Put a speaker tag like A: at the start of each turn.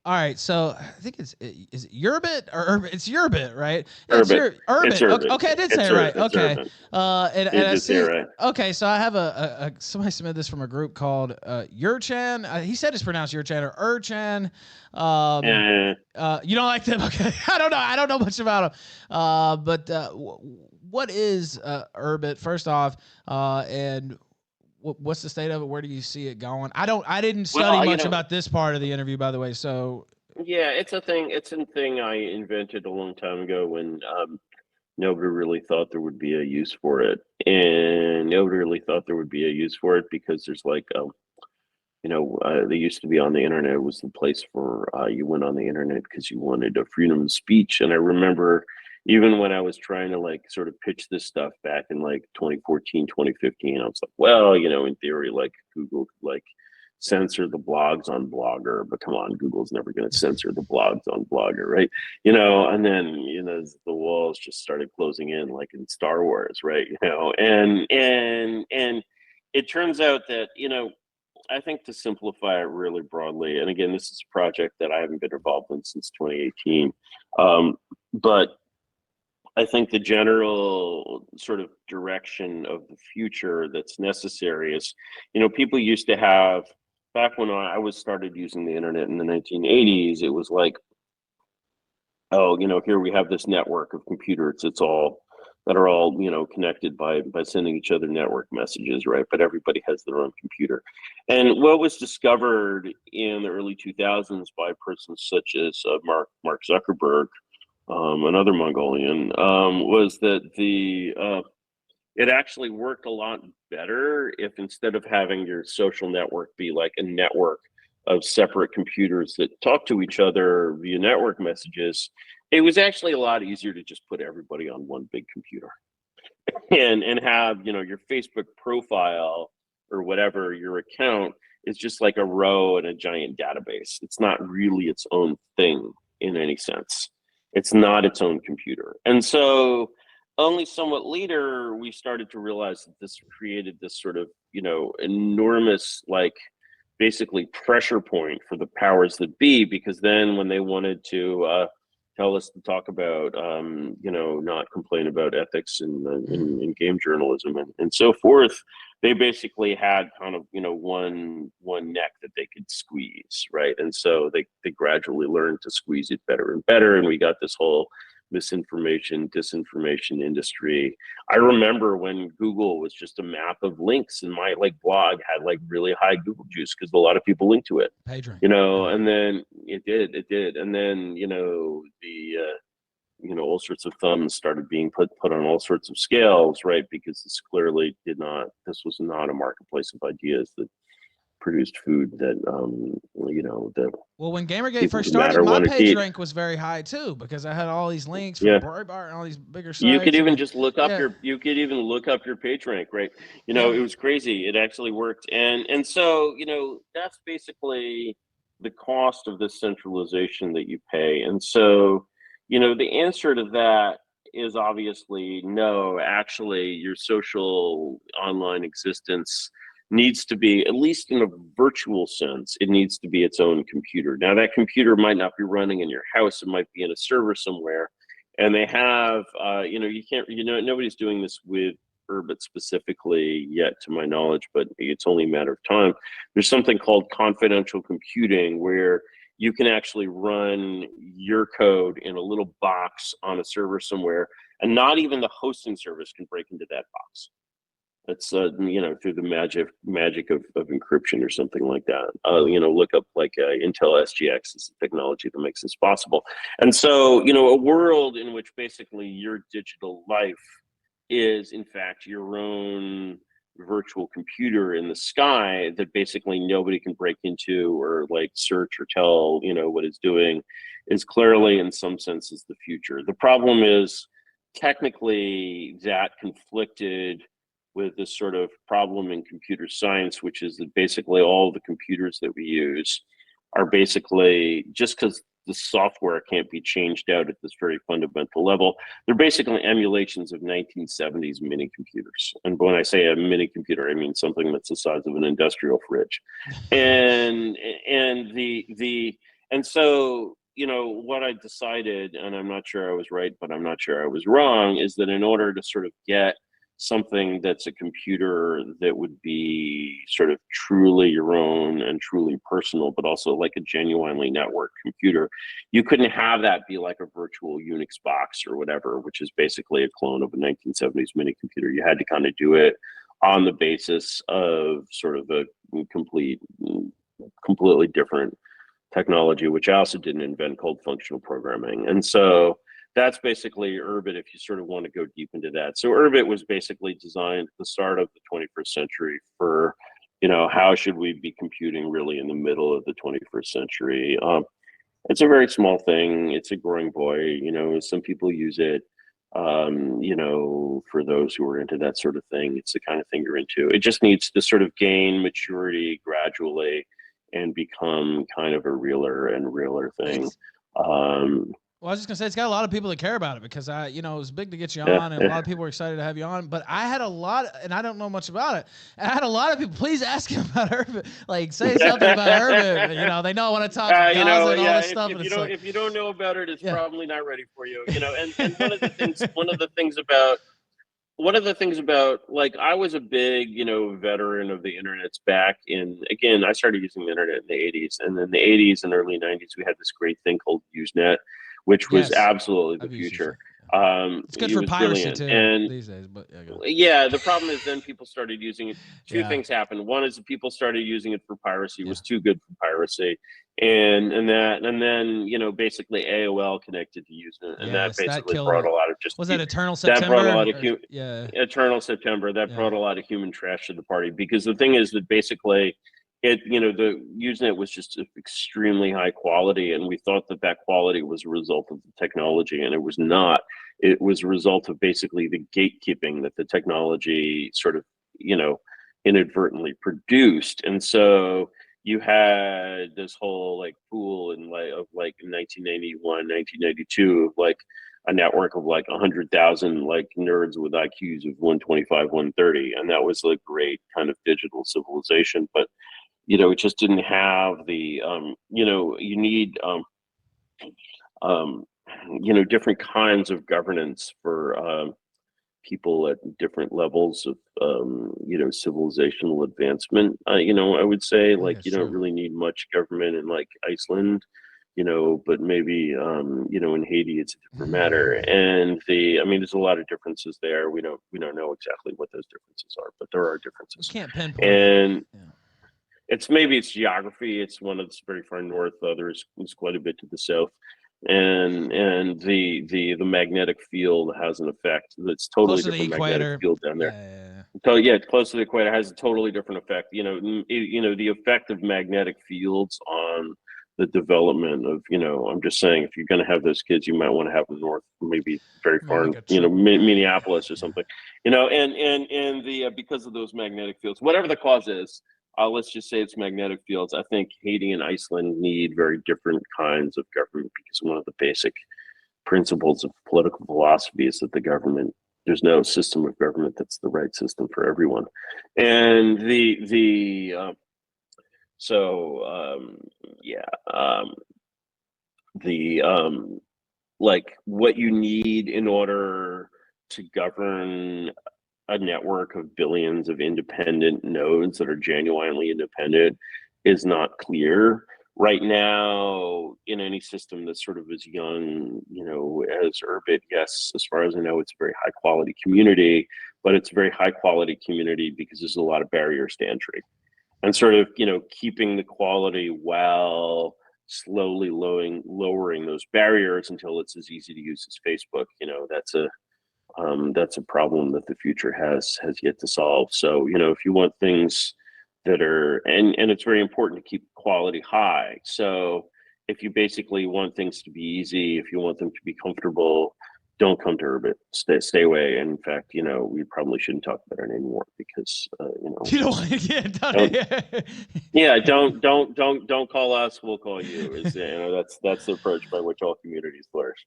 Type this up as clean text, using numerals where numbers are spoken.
A: All right, so I think is it URBIT or it's URBIT, right? Yeah, it's
B: Urbit.
A: your
B: It's
A: URBIT. Okay,
B: Urbit.
A: okay, I did say it right.
B: It's
A: Okay,
B: Urban.
A: and
B: You
A: I
B: did say it
A: see.
B: right.
A: Okay, so I have a somebody submitted this from a group called Yurchan. He said it's pronounced Yurchan or Urchan. Um,
B: Eh,
A: you don't like them? Okay, I don't know. I don't know much about them. But what is URBIT first off? And what's the state of it? Where do you see it going? I don't. I didn't study
B: well,
A: much about this part of the interview, by the way. So
B: yeah, it's a thing. It's a thing I invented a long time ago when nobody really thought there would be a use for it, and nobody really thought there would be a use for it because there's like they used to be on the internet. It was the place for you went on the internet because you wanted a freedom of speech. And I remember even when I was trying to like sort of pitch this stuff back in like 2014, 2015, I was like, well, in theory, like Google could like censor the blogs on Blogger, but come on, Google's never going to censor the blogs on Blogger, right? And then the walls just started closing in like in Star Wars, right? And it turns out that I think to simplify it really broadly, and again, this is a project that I haven't been involved in since 2018, but I think the general sort of direction of the future that's necessary is, people used to have, back when I was started using the internet in the 1980s, it was like, oh, here we have this network of computers. It's all that are all connected by sending each other network messages, right? But everybody has their own computer. And what was discovered in the early 2000s by persons such as Mark Zuckerberg, another Mongolian, was that it actually worked a lot better if instead of having your social network be like a network of separate computers that talk to each other via network messages, it was actually a lot easier to just put everybody on one big computer and have your Facebook profile or whatever your account is just like a row in a giant database. It's not really its own thing in any sense. It's not its own computer. And so only somewhat later we started to realize that this created this sort of enormous like basically pressure point for the powers that be, because then when they wanted to tell us to talk about not complain about ethics in game journalism and so forth, they basically had kind of one neck that they could squeeze, right? And so they gradually learned to squeeze it better and better, and we got this whole misinformation, disinformation industry. I remember when Google was just a map of links, and my like blog had like really high Google juice because a lot of people linked to it.
A: PageRank.
B: And then it did, and then the all sorts of thumbs started being put on all sorts of scales, right? Because this was not a marketplace of ideas that produced food that that
A: Well, when Gamergate
B: people
A: first
B: who
A: started,
B: matter
A: my
B: wanted to
A: page
B: eat.
A: rank was very high too because I had all these links from
B: Yeah.
A: Breitbart and all these bigger
B: You could
A: sites, and
B: even just look up
A: yeah,
B: your page rank, right?
A: yeah.
B: It was crazy. It actually worked. And so, that's basically the cost of this centralization that you pay. And so, the answer to that is obviously no. Actually, your social online existence needs to be, at least in a virtual sense, it needs to be its own computer. Now, that computer might not be running in your house, it might be in a server somewhere, and they have you can't, nobody's doing this with Urbit specifically yet to my knowledge, but it's only a matter of time. There's something called confidential computing where you can actually run your code in a little box on a server somewhere, and not even the hosting service can break into that box. That's through the magic of encryption or something like that. Look up like Intel SGX is the technology that makes this possible. And so a world in which basically your digital life is in fact your own virtual computer in the sky that basically nobody can break into or like search or tell what it's doing, is clearly in some senses the future. The problem is technically that conflicted with this sort of problem in computer science, which is that basically all the computers that we use are basically, just because the software can't be changed out at this very fundamental level. They're basically emulations of 1970s mini computers. And when I say a mini computer, I mean something that's the size of an industrial fridge. And and so, you know, what I decided, and I'm not sure I was right, but I'm not sure I was wrong, is that in order to sort of get something that's a computer that would be sort of truly your own and truly personal, but also like a genuinely networked computer, you couldn't have that be like a virtual Unix box or whatever, which is basically a clone of a 1970s mini computer. You had to kind of do it on the basis of sort of a completely different technology, which I also didn't invent, called functional programming. And so that's basically URBIT, if you sort of want to go deep into that. So URBIT was basically designed at the start of the 21st century for, you know, how should we be computing really in the middle of the 21st century. It's a very small thing. It's a growing boy. You know, some people use it. You know, for those who are into that sort of thing, it's the kind of thing you're into. It just needs to sort of gain maturity gradually and become kind of a realer and realer thing.
A: Well, I was just gonna say it's got a lot of people that care about it because it was big to get you
B: Yeah.
A: on, and a lot of people were excited to have you on. But I had a lot, and I don't know much about it. I had a lot of people. Please ask him about URBIT. Like, say something about URBIT. You know, they know I want to talk Gaza
B: You know,
A: and all
B: yeah.
A: this stuff.
B: If you don't know about it, it's
A: Yeah.
B: probably not ready for you. You know, and one of the things about, like, I was a big, you know, veteran of the internet's back in, again, I started using the internet in the 80s, and in the 80s and early 90s we had this great thing called Usenet, which was absolutely the future.
A: It's good
B: it
A: for
B: was
A: piracy
B: brilliant.
A: too
B: And
A: these days, but
B: yeah, the problem is then people started using it. Two
A: Yeah.
B: things happened. One is that people started using it for piracy. It was too good for piracy, and then, you know, basically AOL connected to Usenet, and that basically brought a lot of just
A: Was that Eternal
B: that
A: September?
B: brought a lot of
A: Yeah.
B: Eternal September. That brought a lot of human trash to the party, because the thing is that basically the Usenet was just extremely high quality, and we thought that that quality was a result of the technology, and it was not. It was a result of basically the gatekeeping that the technology sort of, you know, inadvertently produced. And so you had this whole like pool in like 1991, 1992, of like a network of like 100,000 like nerds with IQs of 125, 130, and that was like great kind of digital civilization. But you know, it just didn't have the you know, you need you know, different kinds of governance for people at different levels of you know, civilizational advancement. You know, I would say, like, you don't really need much government in like Iceland, you know, but maybe you know, in Haiti it's a different matter. And I mean, there's a lot of differences there. We don't know exactly what those differences are, but there are differences.
A: We can't pinpoint.
B: And it's geography. It's one that's very far north. There's quite a bit to the south, and the magnetic field has an effect. That's totally different magnetic field down there. So yeah, close to the equator has a totally different effect. You know, the effect of magnetic fields on the development of, you know, I'm just saying, if you're going to have those kids, you might want to have them north, maybe very far, you know, Minneapolis or something, you know, and the because of those magnetic fields, whatever the cause is. Let's just say it's magnetic fields. I think Haiti and Iceland need very different kinds of government, because one of the basic principles of political philosophy is that there's no system of government that's the right system for everyone. And like what you need in order to govern a network of billions of independent nodes that are genuinely independent is not clear right now in any system that's sort of as young, you know, as URBIT. Yes, as far as I know, it's a very high quality community, but it's a very high quality community because there's a lot of barriers to entry, and sort of, you know, keeping the quality while slowly lowering those barriers until it's as easy to use as Facebook. You know, that's a problem that the future has yet to solve. So, you know, if you want things that are, and it's very important to keep quality high. So if you basically want things to be easy, if you want them to be comfortable, don't come to URBIT. Stay away. And in fact, we probably shouldn't talk about it anymore because
A: You don't want to get
B: don't call us. We'll call you. That's the approach by which all communities flourish.